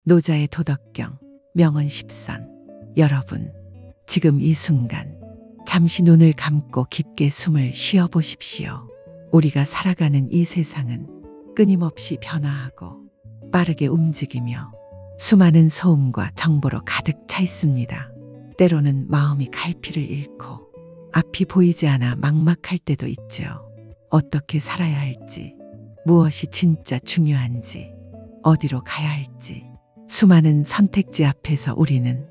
노자의 도덕경, 명언 10선. 여러분, 지금 이 순간 잠시 눈을 감고 깊게 숨을 쉬어 보십시오. 우리가 살아가는 이 세상은 끊임없이 변화하고 빠르게 움직이며 수많은 소음과 정보로 가득 차 있습니다. 때로는 마음이 갈피를 잃고 앞이 보이지 않아 막막할 때도 있죠. 어떻게 살아야 할지, 무엇이 진짜 중요한지, 어디로 가야 할지, 수많은 선택지 앞에서 우리는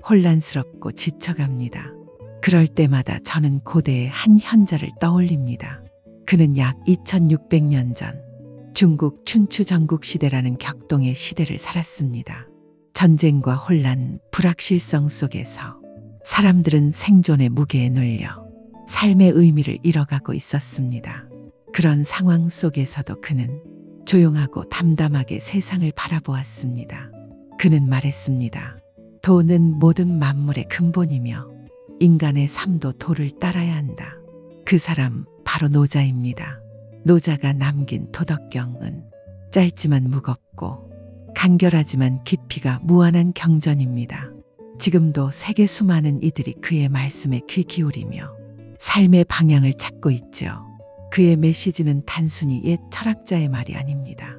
혼란스럽고 지쳐갑니다. 그럴 때마다 저는 고대의 한 현자를 떠올립니다. 그는 약 2600년 전 중국 춘추 전국시대라는 격동의 시대를 살았습니다. 전쟁과 혼란, 불확실성 속에서 사람들은 생존의 무게에 눌려 삶의 의미를 잃어가고 있었습니다. 그런 상황 속에서도 그는 조용하고 담담하게 세상을 바라보았습니다. 그는 말했습니다. 도는 모든 만물의 근본이며 인간의 삶도 도를 따라야 한다. 그 사람 바로 노자입니다. 노자가 남긴 도덕경은 짧지만 무겁고 간결하지만 깊이가 무한한 경전입니다. 지금도 세계 수많은 이들이 그의 말씀에 귀 기울이며 삶의 방향을 찾고 있죠. 그의 메시지는 단순히 옛 철학자의 말이 아닙니다.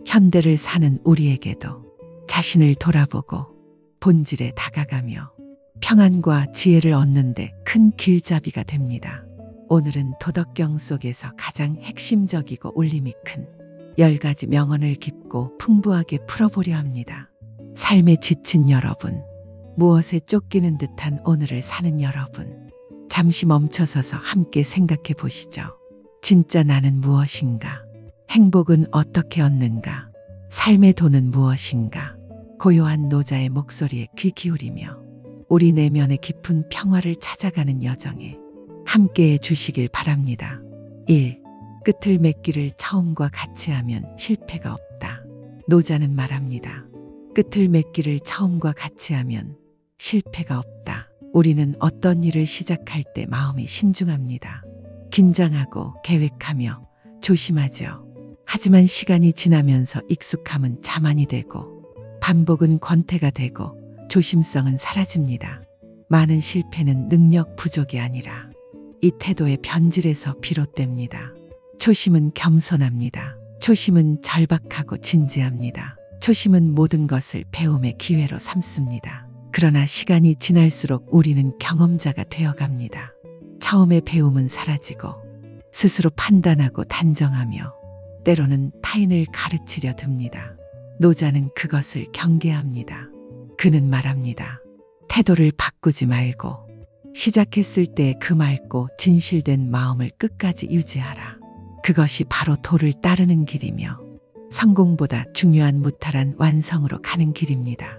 현대를 사는 우리에게도 자신을 돌아보고 본질에 다가가며 평안과 지혜를 얻는 데 큰 길잡이가 됩니다. 오늘은 도덕경 속에서 가장 핵심적이고 울림이 큰 10가지 명언을 깊고 풍부하게 풀어보려 합니다. 삶에 지친 여러분, 무엇에 쫓기는 듯한 오늘을 사는 여러분, 잠시 멈춰서서 함께 생각해 보시죠. 진짜 나는 무엇인가? 행복은 어떻게 얻는가? 삶의 도는 무엇인가? 고요한 노자의 목소리에 귀 기울이며 우리 내면의 깊은 평화를 찾아가는 여정에 함께해 주시길 바랍니다. 1. 끝을 맺기를 처음과 같이 하면 실패가 없다. 노자는 말합니다. 끝을 맺기를 처음과 같이 하면 실패가 없다. 우리는 어떤 일을 시작할 때 마음이 신중합니다. 긴장하고 계획하며 조심하죠. 하지만 시간이 지나면서 익숙함은 자만이 되고 반복은 권태가 되고 조심성은 사라집니다. 많은 실패는 능력 부족이 아니라 이 태도의 변질에서 비롯됩니다. 초심은 겸손합니다. 초심은 절박하고 진지합니다. 초심은 모든 것을 배움의 기회로 삼습니다. 그러나 시간이 지날수록 우리는 경험자가 되어갑니다. 처음의 배움은 사라지고 스스로 판단하고 단정하며 때로는 타인을 가르치려 듭니다. 노자는 그것을 경계합니다. 그는 말합니다. 태도를 바꾸지 말고 시작했을 때 그 맑고 진실된 마음을 끝까지 유지하라. 그것이 바로 도를 따르는 길이며 성공보다 중요한 무탈한 완성으로 가는 길입니다.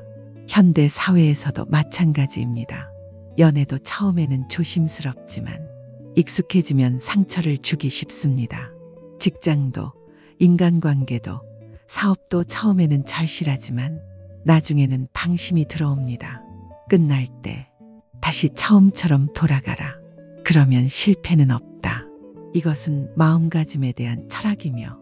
현대 사회에서도 마찬가지입니다. 연애도 처음에는 조심스럽지만 익숙해지면 상처를 주기 쉽습니다. 직장도, 인간관계도, 사업도 처음에는 절실하지만 나중에는 방심이 들어옵니다. 끝날 때 다시 처음처럼 돌아가라. 그러면 실패는 없다. 이것은 마음가짐에 대한 철학이며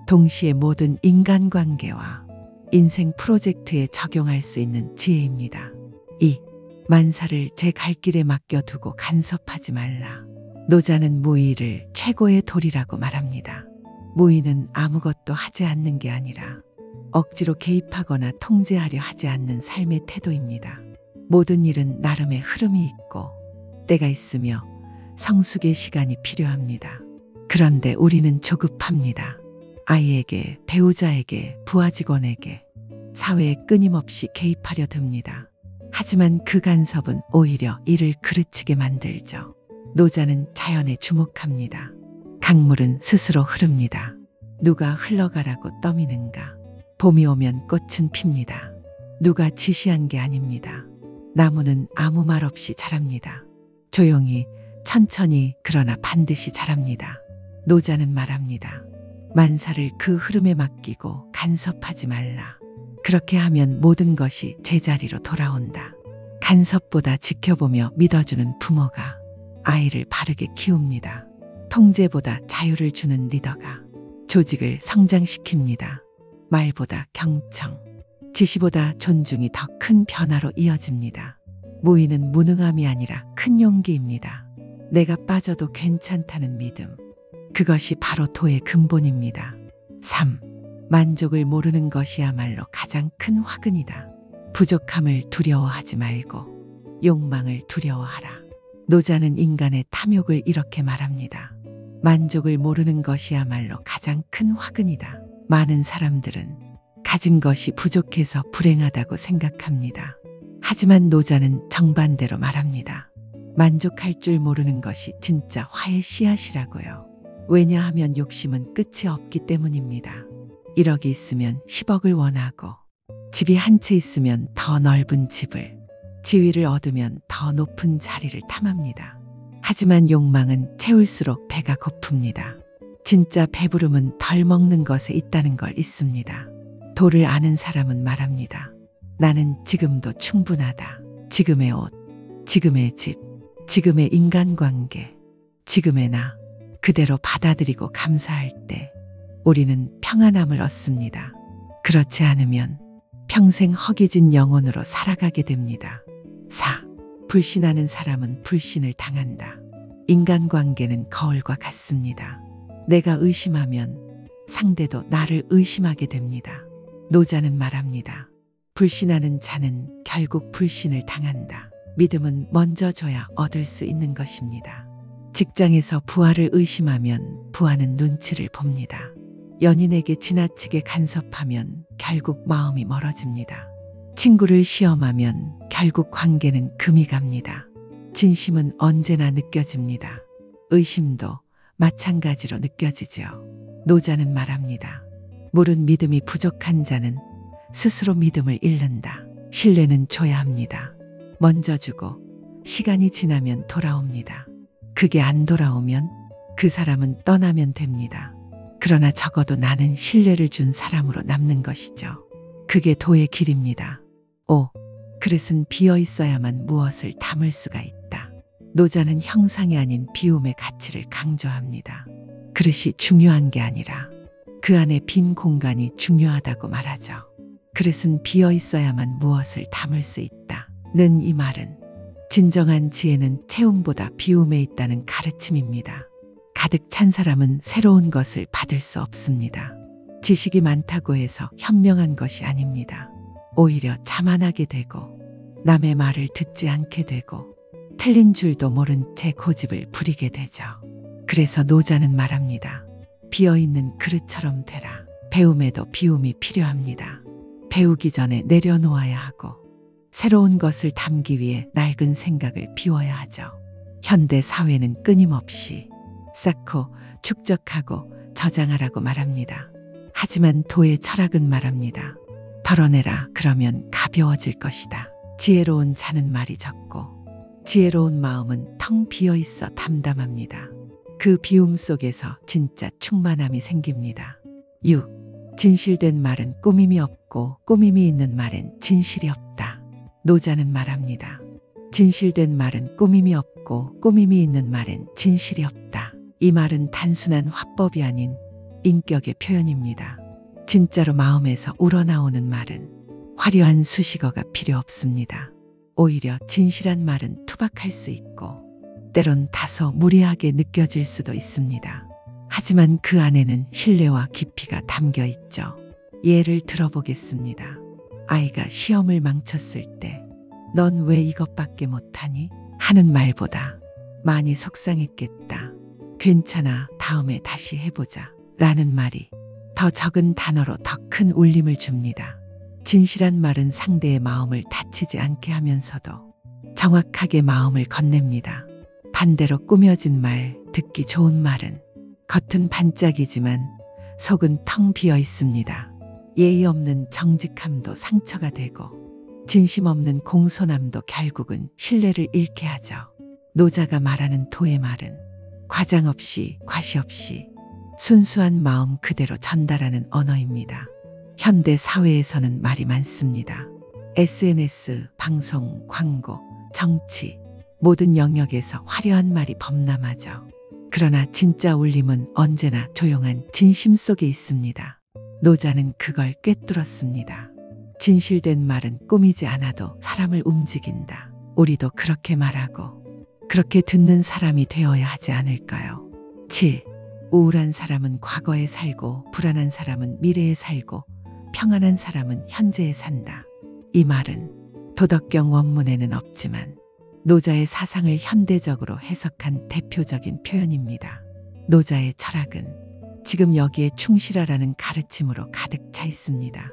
동시에 모든 인간관계와 인생 프로젝트에 적용할 수 있는 지혜입니다. 2. 만사를 제 갈 길에 맡겨두고 간섭하지 말라. 노자는 무의를 최고의 도리라고 말합니다. 무의는 아무것도 하지 않는 게 아니라 억지로 개입하거나 통제하려 하지 않는 삶의 태도입니다. 모든 일은 나름의 흐름이 있고 때가 있으며 성숙의 시간이 필요합니다. 그런데 우리는 조급합니다. 아이에게, 배우자에게, 부하 직원에게, 사회에 끊임없이 개입하려 듭니다. 하지만 그 간섭은 오히려 일을 그르치게 만들죠. 노자는 자연에 주목합니다. 강물은 스스로 흐릅니다. 누가 흘러가라고 떠미는가? 봄이 오면 꽃은 핍니다. 누가 지시한 게 아닙니다. 나무는 아무 말 없이 자랍니다. 조용히, 천천히, 그러나 반드시 자랍니다. 노자는 말합니다. 만사를 그 흐름에 맡기고 간섭하지 말라. 그렇게 하면 모든 것이 제자리로 돌아온다. 간섭보다 지켜보며 믿어주는 부모가 아이를 바르게 키웁니다. 통제보다 자유를 주는 리더가 조직을 성장시킵니다. 말보다 경청, 지시보다 존중이 더 큰 변화로 이어집니다. 무의는 무능함이 아니라 큰 용기입니다. 내가 빠져도 괜찮다는 믿음. 그것이 바로 도의 근본입니다. 3. 만족을 모르는 것이야말로 가장 큰 화근이다. 부족함을 두려워하지 말고 욕망을 두려워하라. 노자는 인간의 탐욕을 이렇게 말합니다. 만족을 모르는 것이야말로 가장 큰 화근이다. 많은 사람들은 가진 것이 부족해서 불행하다고 생각합니다. 하지만 노자는 정반대로 말합니다. 만족할 줄 모르는 것이 진짜 화의 씨앗이라고요. 왜냐하면 욕심은 끝이 없기 때문입니다. 1억이 있으면 10억을 원하고, 집이 한 채 있으면 더 넓은 집을, 지위를 얻으면 더 높은 자리를 탐합니다. 하지만 욕망은 채울수록 배가 고픕니다. 진짜 배부름은 덜 먹는 것에 있다는 걸 잊습니다. 도를 아는 사람은 말합니다. 나는 지금도 충분하다. 지금의 옷, 지금의 집, 지금의 인간관계, 지금의 나 그대로 받아들이고 감사할 때 우리는 평안함을 얻습니다. 그렇지 않으면 평생 허기진 영혼으로 살아가게 됩니다. 4. 불신하는 사람은 불신을 당한다. 인간관계는 거울과 같습니다. 내가 의심하면 상대도 나를 의심하게 됩니다. 노자는 말합니다. 불신하는 자는 결국 불신을 당한다. 믿음은 먼저 줘야 얻을 수 있는 것입니다. 직장에서 부하를 의심하면 부하는 눈치를 봅니다. 연인에게 지나치게 간섭하면 결국 마음이 멀어집니다. 친구를 시험하면 결국 관계는 금이 갑니다. 진심은 언제나 느껴집니다. 의심도 마찬가지로 느껴지죠. 노자는 말합니다. 물은 믿음이 부족한 자는 스스로 믿음을 잃는다. 신뢰는 줘야 합니다. 먼저 주고 시간이 지나면 돌아옵니다. 그게 안 돌아오면 그 사람은 떠나면 됩니다. 그러나 적어도 나는 신뢰를 준 사람으로 남는 것이죠. 그게 도의 길입니다. 5. 그릇은 비어 있어야만 무엇을 담을 수가 있다. 노자는 형상이 아닌 비움의 가치를 강조합니다. 그릇이 중요한 게 아니라 그 안에 빈 공간이 중요하다고 말하죠. 그릇은 비어 있어야만 무엇을 담을 수 있다. 는 이 말은 진정한 지혜는 채움보다 비움에 있다는 가르침입니다. 가득 찬 사람은 새로운 것을 받을 수 없습니다. 지식이 많다고 해서 현명한 것이 아닙니다. 오히려 자만하게 되고 남의 말을 듣지 않게 되고 틀린 줄도 모른 채 고집을 부리게 되죠. 그래서 노자는 말합니다. 비어있는 그릇처럼 되라. 배움에도 비움이 필요합니다. 배우기 전에 내려놓아야 하고 새로운 것을 담기 위해 낡은 생각을 비워야 하죠. 현대 사회는 끊임없이 쌓고 축적하고 저장하라고 말합니다. 하지만 도의 철학은 말합니다. 덜어내라. 그러면 가벼워질 것이다. 지혜로운 자는 말이 적고 지혜로운 마음은 텅 비어 있어 담담합니다. 그 비움 속에서 진짜 충만함이 생깁니다. 6. 진실된 말은 꾸밈이 없고 꾸밈이 있는 말엔 진실이 없다. 노자는 말합니다. 진실된 말은 꾸밈이 없고 꾸밈이 있는 말엔 진실이 없다. 이 말은 단순한 화법이 아닌 인격의 표현입니다. 진짜로 마음에서 우러나오는 말은 화려한 수식어가 필요 없습니다. 오히려 진실한 말은 투박할 수 있고 때론 다소 무례하게 느껴질 수도 있습니다. 하지만 그 안에는 신뢰와 깊이가 담겨 있죠. 예를 들어보겠습니다. 아이가 시험을 망쳤을 때 넌 왜 이것밖에 못하니? 하는 말보다 많이 속상했겠다. 괜찮아. 다음에 다시 해보자. 라는 말이 더 적은 단어로 더 큰 울림을 줍니다. 진실한 말은 상대의 마음을 다치지 않게 하면서도 정확하게 마음을 건넵니다. 반대로 꾸며진 말, 듣기 좋은 말은 겉은 반짝이지만 속은 텅 비어 있습니다. 예의 없는 정직함도 상처가 되고 진심 없는 공손함도 결국은 신뢰를 잃게 하죠. 노자가 말하는 도의 말은 과장 없이 과시 없이 순수한 마음 그대로 전달하는 언어입니다. 현대 사회에서는 말이 많습니다. SNS, 방송, 광고, 정치 모든 영역에서 화려한 말이 범람하죠. 그러나 진짜 울림은 언제나 조용한 진심 속에 있습니다. 노자는 그걸 꿰뚫었습니다. 진실된 말은 꾸미지 않아도 사람을 움직인다. 우리도 그렇게 말하고 그렇게 듣는 사람이 되어야 하지 않을까요? 7. 우울한 사람은 과거에 살고 불안한 사람은 미래에 살고 평안한 사람은 현재에 산다. 이 말은 도덕경 원문에는 없지만 노자의 사상을 현대적으로 해석한 대표적인 표현입니다. 노자의 철학은 지금 여기에 충실하라는 가르침으로 가득 차 있습니다.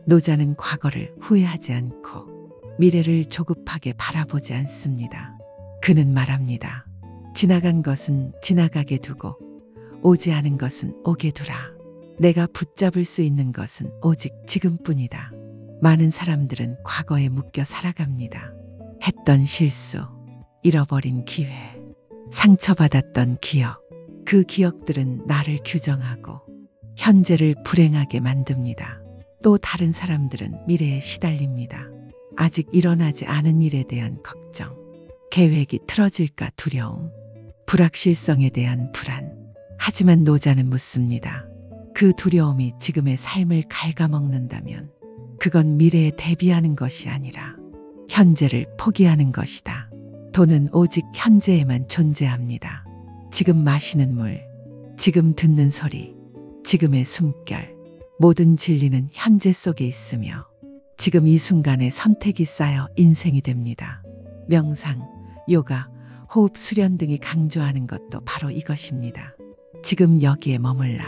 노자는 과거를 후회하지 않고 미래를 조급하게 바라보지 않습니다. 그는 말합니다. 지나간 것은 지나가게 두고 오지 않은 것은 오게 두라. 내가 붙잡을 수 있는 것은 오직 지금뿐이다. 많은 사람들은 과거에 묶여 살아갑니다. 했던 실수, 잃어버린 기회, 상처받았던 기억, 그 기억들은 나를 규정하고 현재를 불행하게 만듭니다. 또 다른 사람들은 미래에 시달립니다. 아직 일어나지 않은 일에 대한 걱정, 계획이 틀어질까 두려움, 불확실성에 대한 불안. 하지만 노자는 묻습니다. 그 두려움이 지금의 삶을 갉아먹는다면 그건 미래에 대비하는 것이 아니라 현재를 포기하는 것이다. 돈은 오직 현재에만 존재합니다. 지금 마시는 물, 지금 듣는 소리, 지금의 숨결, 모든 진리는 현재 속에 있으며 지금 이 순간에 선택이 쌓여 인생이 됩니다. 명상, 요가, 호흡 수련 등이 강조하는 것도 바로 이것입니다. 지금 여기에 머물라.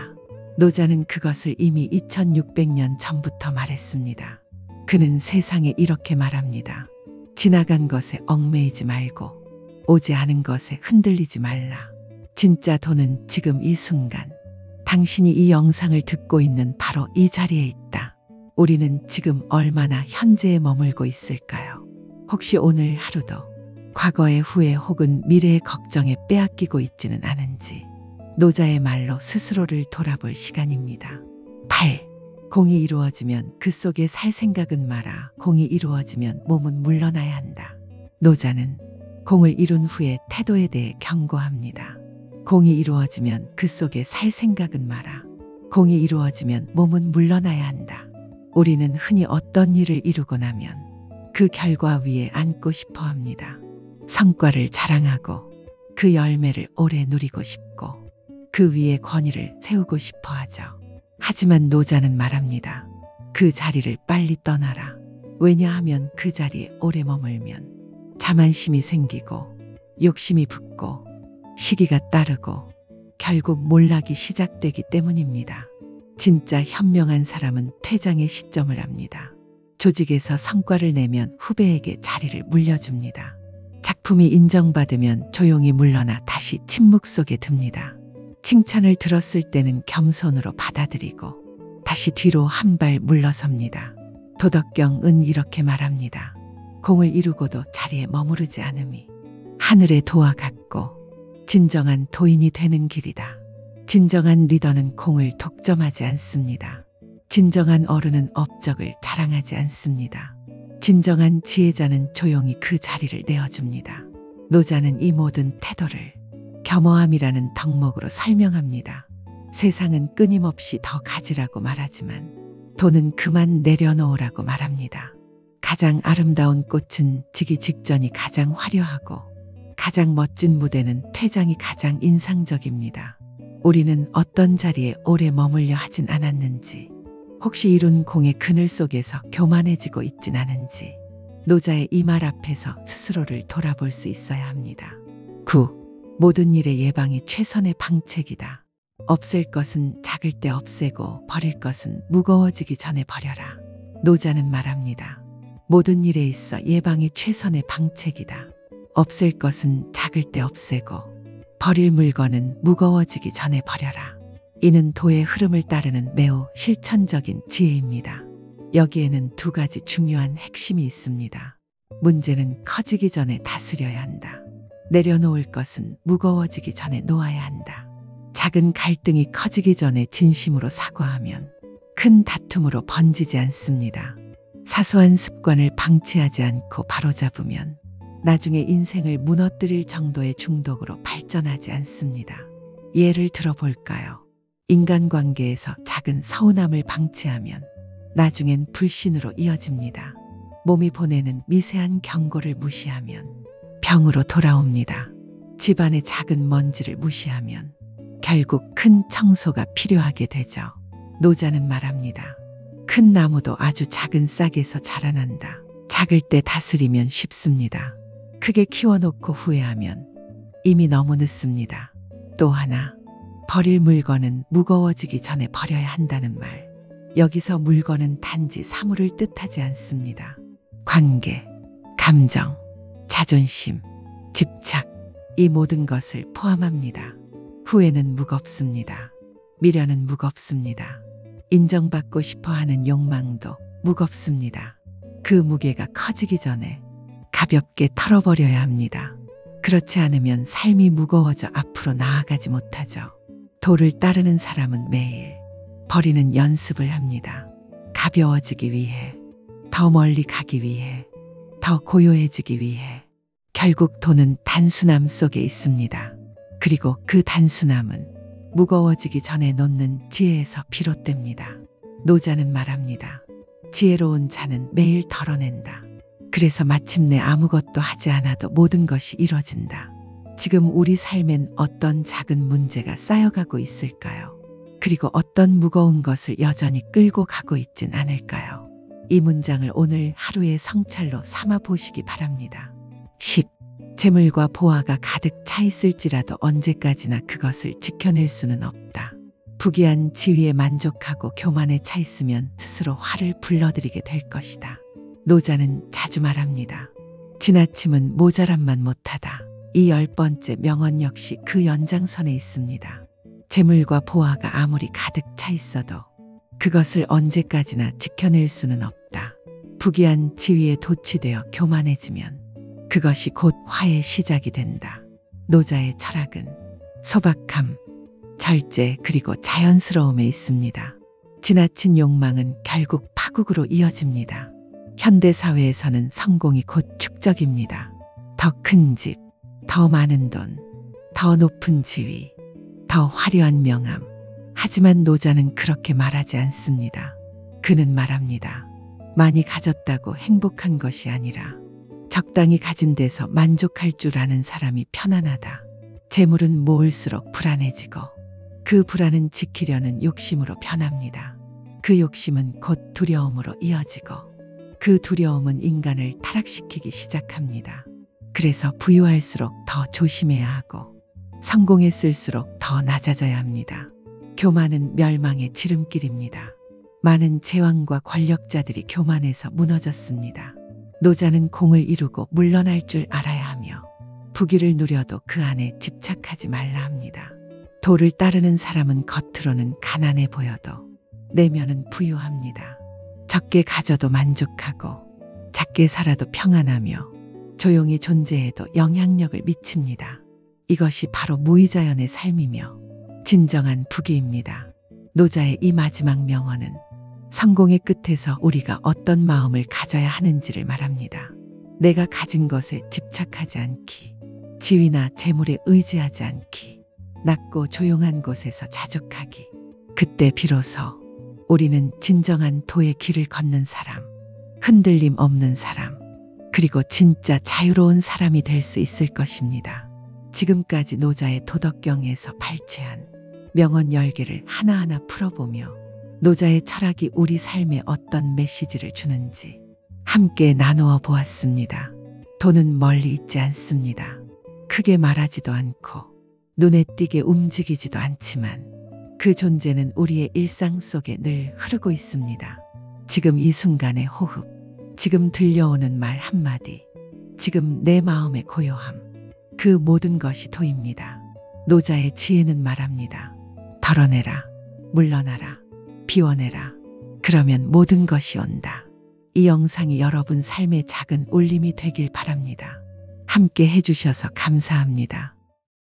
노자는 그것을 이미 2600년 전부터 말했습니다. 그는 세상에 이렇게 말합니다. 지나간 것에 얽매이지 말고 오지 않은 것에 흔들리지 말라. 진짜 돈은 지금 이 순간, 당신이 이 영상을 듣고 있는 바로 이 자리에 있다. 우리는 지금 얼마나 현재에 머물고 있을까요? 혹시 오늘 하루도 과거의 후회 혹은 미래의 걱정에 빼앗기고 있지는 않은지 노자의 말로 스스로를 돌아볼 시간입니다. 8. 공이 이루어지면 그 속에 살 생각은 마라. 공이 이루어지면 몸은 물러나야 한다. 노자는 공을 이룬 후에 태도에 대해 경고합니다. 공이 이루어지면 그 속에 살 생각은 마라. 공이 이루어지면 몸은 물러나야 한다. 우리는 흔히 어떤 일을 이루고 나면 그 결과 위에 앉고 싶어 합니다. 성과를 자랑하고 그 열매를 오래 누리고 싶고 그 위에 권위를 세우고 싶어 하죠. 하지만 노자는 말합니다. 그 자리를 빨리 떠나라. 왜냐하면 그 자리에 오래 머물면 자만심이 생기고 욕심이 붙고 시기가 따르고 결국 몰락이 시작되기 때문입니다. 진짜 현명한 사람은 퇴장의 시점을 압니다. 조직에서 성과를 내면 후배에게 자리를 물려줍니다. 작품이 인정받으면 조용히 물러나 다시 침묵 속에 듭니다. 칭찬을 들었을 때는 겸손으로 받아들이고 다시 뒤로 한 발 물러섭니다. 도덕경은 이렇게 말합니다. 공을 이루고도 자리에 머무르지 않음이 하늘의 도와 같고 진정한 도인이 되는 길이다. 진정한 리더는 공을 독점하지 않습니다. 진정한 어른은 업적을 자랑하지 않습니다. 진정한 지혜자는 조용히 그 자리를 내어줍니다. 노자는 이 모든 태도를 겸허함이라는 덕목으로 설명합니다. 세상은 끊임없이 더 가지라고 말하지만 돈은 그만 내려놓으라고 말합니다. 가장 아름다운 꽃은 지기 직전이 가장 화려하고 가장 멋진 무대는 퇴장이 가장 인상적입니다. 우리는 어떤 자리에 오래 머물려 하진 않았는지, 혹시 이룬 공의 그늘 속에서 교만해지고 있진 않은지 노자의 이 말 앞에서 스스로를 돌아볼 수 있어야 합니다. 9. 모든 일의 예방이 최선의 방책이다. 없앨 것은 작을 때 없애고 버릴 것은 무거워지기 전에 버려라. 노자는 말합니다. 모든 일에 있어 예방이 최선의 방책이다. 없앨 것은 작을 때 없애고 버릴 물건은 무거워지기 전에 버려라. 이는 도의 흐름을 따르는 매우 실천적인 지혜입니다. 여기에는 두 가지 중요한 핵심이 있습니다. 문제는 커지기 전에 다스려야 한다. 내려놓을 것은 무거워지기 전에 놓아야 한다. 작은 갈등이 커지기 전에 진심으로 사과하면 큰 다툼으로 번지지 않습니다. 사소한 습관을 방치하지 않고 바로잡으면 나중에 인생을 무너뜨릴 정도의 중독으로 발전하지 않습니다. 예를 들어볼까요? 인간관계에서 작은 서운함을 방치하면 나중엔 불신으로 이어집니다. 몸이 보내는 미세한 경고를 무시하면 병으로 돌아옵니다. 집안의 작은 먼지를 무시하면 결국 큰 청소가 필요하게 되죠. 노자는 말합니다. 큰 나무도 아주 작은 싹에서 자라난다. 작을 때 다스리면 쉽습니다. 크게 키워놓고 후회하면 이미 너무 늦습니다. 또 하나, 버릴 물건은 무거워지기 전에 버려야 한다는 말. 여기서 물건은 단지 사물을 뜻하지 않습니다. 관계, 감정, 자존심, 집착, 이 모든 것을 포함합니다. 후회는 무겁습니다. 미련은 무겁습니다. 인정받고 싶어 하는 욕망도 무겁습니다. 그 무게가 커지기 전에 가볍게 털어버려야 합니다. 그렇지 않으면 삶이 무거워져 앞으로 나아가지 못하죠. 도를 따르는 사람은 매일 버리는 연습을 합니다. 가벼워지기 위해, 더 멀리 가기 위해, 더 고요해지기 위해. 결국 도는 단순함 속에 있습니다. 그리고 그 단순함은 무거워지기 전에 놓는 지혜에서 비롯됩니다. 노자는 말합니다. 지혜로운 자는 매일 덜어낸다. 그래서 마침내 아무것도 하지 않아도 모든 것이 이뤄진다. 지금 우리 삶엔 어떤 작은 문제가 쌓여가고 있을까요? 그리고 어떤 무거운 것을 여전히 끌고 가고 있진 않을까요? 이 문장을 오늘 하루의 성찰로 삼아 보시기 바랍니다. 10. 재물과 보화가 가득 차 있을지라도 언제까지나 그것을 지켜낼 수는 없다. 부귀한 지위에 만족하고 교만에 차 있으면 스스로 화를 불러들이게 될 것이다. 노자는 자주 말합니다. 지나침은 모자람만 못하다. 이 10번째 명언 역시 그 연장선에 있습니다. 재물과 보화가 아무리 가득 차 있어도 그것을 언제까지나 지켜낼 수는 없다. 부귀한 지위에 도취되어 교만해지면 그것이 곧 화의 시작이 된다. 노자의 철학은 소박함, 절제 그리고 자연스러움에 있습니다. 지나친 욕망은 결국 파국으로 이어집니다. 현대사회에서는 성공이 곧 축적입니다. 더 큰 집, 더 많은 돈, 더 높은 지위, 더 화려한 명함. 하지만 노자는 그렇게 말하지 않습니다. 그는 말합니다. 많이 가졌다고 행복한 것이 아니라 적당히 가진 데서 만족할 줄 아는 사람이 편안하다. 재물은 모을수록 불안해지고 그 불안은 지키려는 욕심으로 변합니다. 그 욕심은 곧 두려움으로 이어지고 그 두려움은 인간을 타락시키기 시작합니다. 그래서 부유할수록 더 조심해야 하고 성공했을수록 더 낮아져야 합니다. 교만은 멸망의 지름길입니다. 많은 제왕과 권력자들이 교만해서 무너졌습니다. 노자는 공을 이루고 물러날 줄 알아야 하며 부귀를 누려도 그 안에 집착하지 말라 합니다. 도를 따르는 사람은 겉으로는 가난해 보여도 내면은 부유합니다. 적게 가져도 만족하고 작게 살아도 평안하며 조용히 존재해도 영향력을 미칩니다. 이것이 바로 무의자연의 삶이며 진정한 부귀입니다. 노자의 이 마지막 명언은 성공의 끝에서 우리가 어떤 마음을 가져야 하는지를 말합니다. 내가 가진 것에 집착하지 않기, 지위나 재물에 의지하지 않기, 낮고 조용한 곳에서 자족하기. 그때 비로소 우리는 진정한 도의 길을 걷는 사람, 흔들림 없는 사람, 그리고 진짜 자유로운 사람이 될 수 있을 것입니다. 지금까지 노자의 도덕경에서 발췌한 명언 10개를 하나하나 풀어보며 노자의 철학이 우리 삶에 어떤 메시지를 주는지 함께 나누어 보았습니다. 도는 멀리 있지 않습니다. 크게 말하지도 않고 눈에 띄게 움직이지도 않지만 그 존재는 우리의 일상 속에 늘 흐르고 있습니다. 지금 이 순간의 호흡, 지금 들려오는 말 한마디, 지금 내 마음의 고요함, 그 모든 것이 도입니다. 노자의 지혜는 말합니다. 덜어내라, 물러나라, 비워내라. 그러면 모든 것이 온다. 이 영상이 여러분 삶의 작은 울림이 되길 바랍니다. 함께 해주셔서 감사합니다.